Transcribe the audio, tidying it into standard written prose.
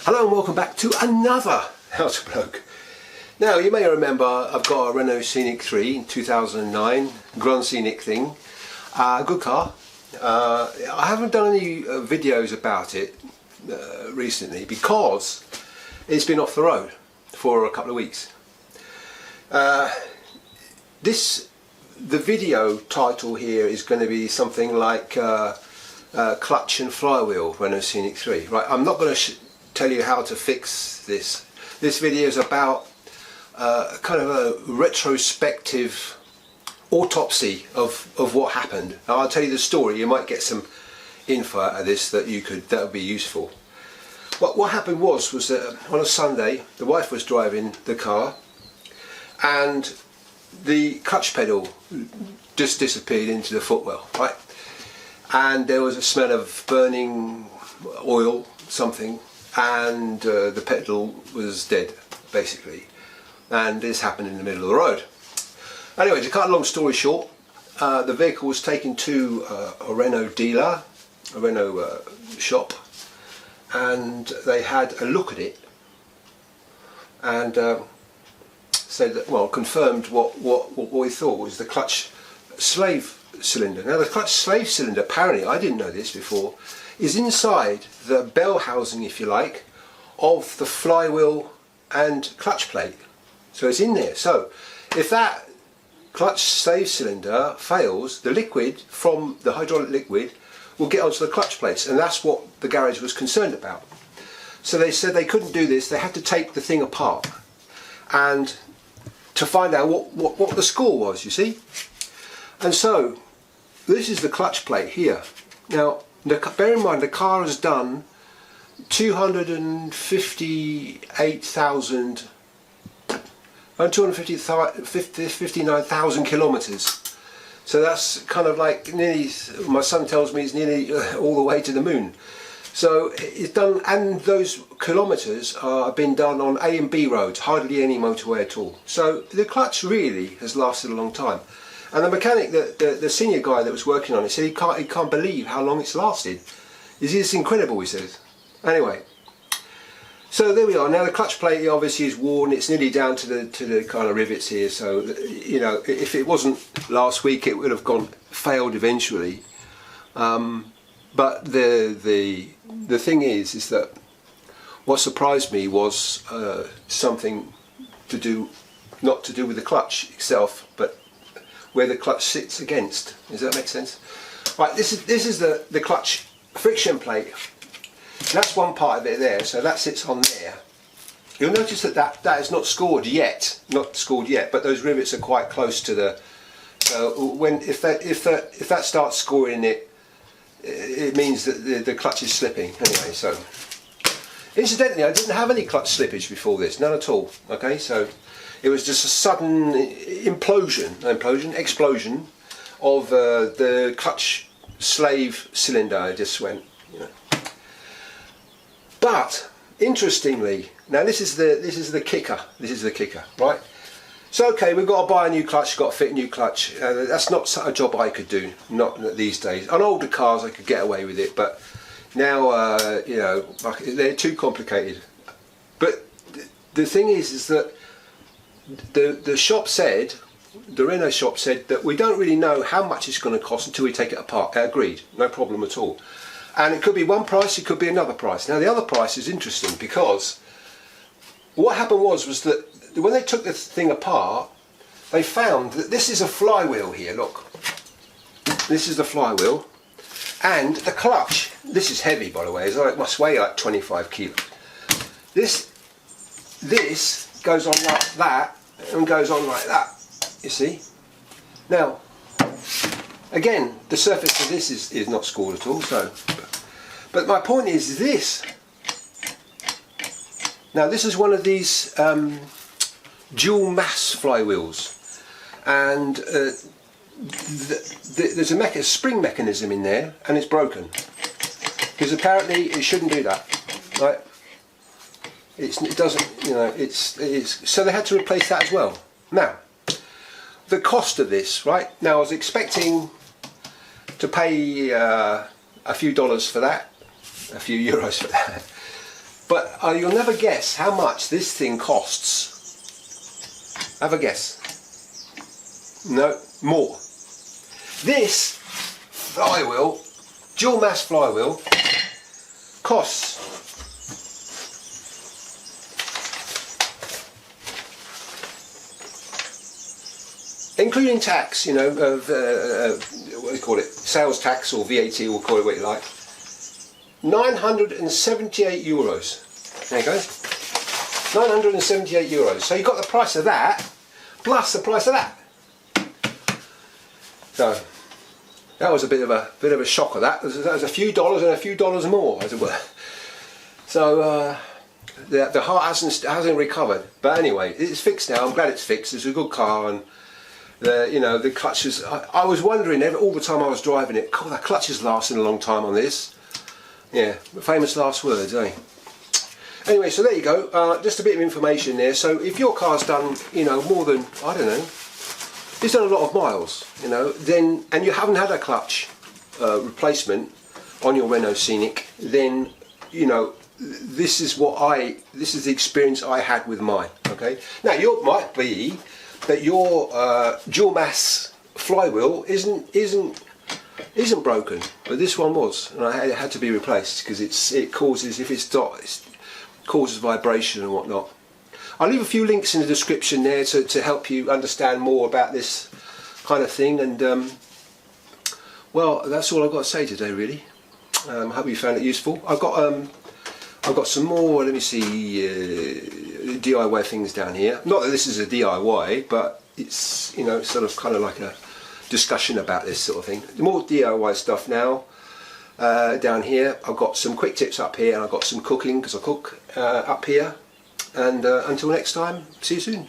Hello and welcome back to another HowToBloke. Now you may remember I've got a Renault Scenic 3 in 2009, Grand Scenic thing, good car. I haven't done any videos about it recently because it's been off the road for a couple of weeks. The video title here is going to be something like Clutch and Flywheel Renault Scenic 3. Right, I'm not going to tell you how to fix this. This video is about kind of a retrospective autopsy of what happened. Now, I'll tell you the story. You might get some info out of this that would be useful. What happened was that on a Sunday the wife was driving the car and the clutch pedal just disappeared into the footwell, right? And there was a smell of burning oil, something, and the pedal was dead, basically. And this happened in the middle of the road. Anyway, to cut a long story short, the vehicle was taken to a Renault dealer, a Renault shop, and they had a look at it and said that, well, confirmed what we thought was the clutch slave cylinder. Now, the clutch slave cylinder, apparently, I didn't know this before, is inside the bell housing, if you like, of the flywheel and clutch plate. So it's in there. So if that clutch slave cylinder fails, the liquid from the hydraulic liquid will get onto the clutch plates, and that's what the garage was concerned about. So they said they couldn't do this, they had to take the thing apart and to find out what the score was, you see. And so this is the clutch plate here. Now bear in mind the car has done 259,000 kilometres. So that's kind of like nearly, my son tells me, it's nearly all the way to the moon. So it's done, and those kilometres have been done on A and B roads, hardly any motorway at all. So the clutch really has lasted a long time. And the mechanic, the senior guy that was working on it, said he can't believe how long it's lasted. It's incredible, he says. Anyway, so there we are. Now the clutch plate obviously is worn. It's nearly down to the kind of rivets here. So you know, if it wasn't last week, it would have failed eventually. But the thing is that what surprised me was something not to do with the clutch itself, but where the clutch sits against. Does that make sense? Right, this is the clutch friction plate. That's one part of it there, so that sits on there. You'll notice that is not scored yet, but those rivets are quite close to the. So if that starts scoring it, it means that the clutch is slipping. Anyway, so incidentally, I didn't have any clutch slippage before this, none at all. Okay, so it was just a sudden explosion of the clutch slave cylinder. It just went, you know. But interestingly, now this is the kicker. This is the kicker, right? So okay, we've got to buy a new clutch, got to fit a new clutch. That's not a job I could do, not these days. On older cars I could get away with it, but now you know, they're too complicated. But the thing is that the shop said, the Renault shop said, that we don't really know how much it's going to cost until we take it apart. Agreed, no problem at all. And it could be one price, it could be another price. Now the other price is interesting because what happened was that when they took the thing apart, they found that this is a flywheel here, look. This is the flywheel. And the clutch, this is heavy by the way, it must weigh like 25 kilos. This goes on like that and goes on like that, you see. Now, again, the surface of this is not scored at all, so. But my point is this. Now this is one of these dual mass flywheels, and there's a spring mechanism in there, and it's broken because apparently it shouldn't do that, right? It doesn't, you know. So they had to replace that as well. Now, the cost of this, right? Now I was expecting to pay a few dollars for that, a few euros for that. But you'll never guess how much this thing costs. Have a guess. No, more. This flywheel, dual mass flywheel, costs including tax, you know, of what do you call it, sales tax or VAT, we'll call it what you like, 978 euros. There you go, 978 euros. So you got the price of that plus the price of that. So that was a bit of a shock of that. That was a few dollars and a few dollars more, as it were. So the heart hasn't recovered. But anyway, it's fixed now. I'm glad it's fixed. It's a good car, and the clutches. I was wondering all the time I was driving it. God, the clutches lasting a long time on this. Yeah, famous last words, eh? Anyway, so there you go. Just a bit of information there. So if your car's done, more than, I don't know, it's done a lot of miles, then, and you haven't had a clutch replacement on your Renault Scenic, then, this is the experience I had with mine. Okay. Now, it might be that your dual mass flywheel isn't broken, but this one was, and it had to be replaced because it causes, if it's stopped, it causes vibration and whatnot. I'll leave a few links in the description there to help you understand more about this kind of thing, and well, that's all I've got to say today, really. Hope you found it useful. I've got some more, let me see, DIY things down here. Not that this is a DIY, but it's sort of kind of like a discussion about this sort of thing. More DIY stuff now. Down here I've got some quick tips up here, and I've got some cooking because I cook up here, and until next time, see you soon.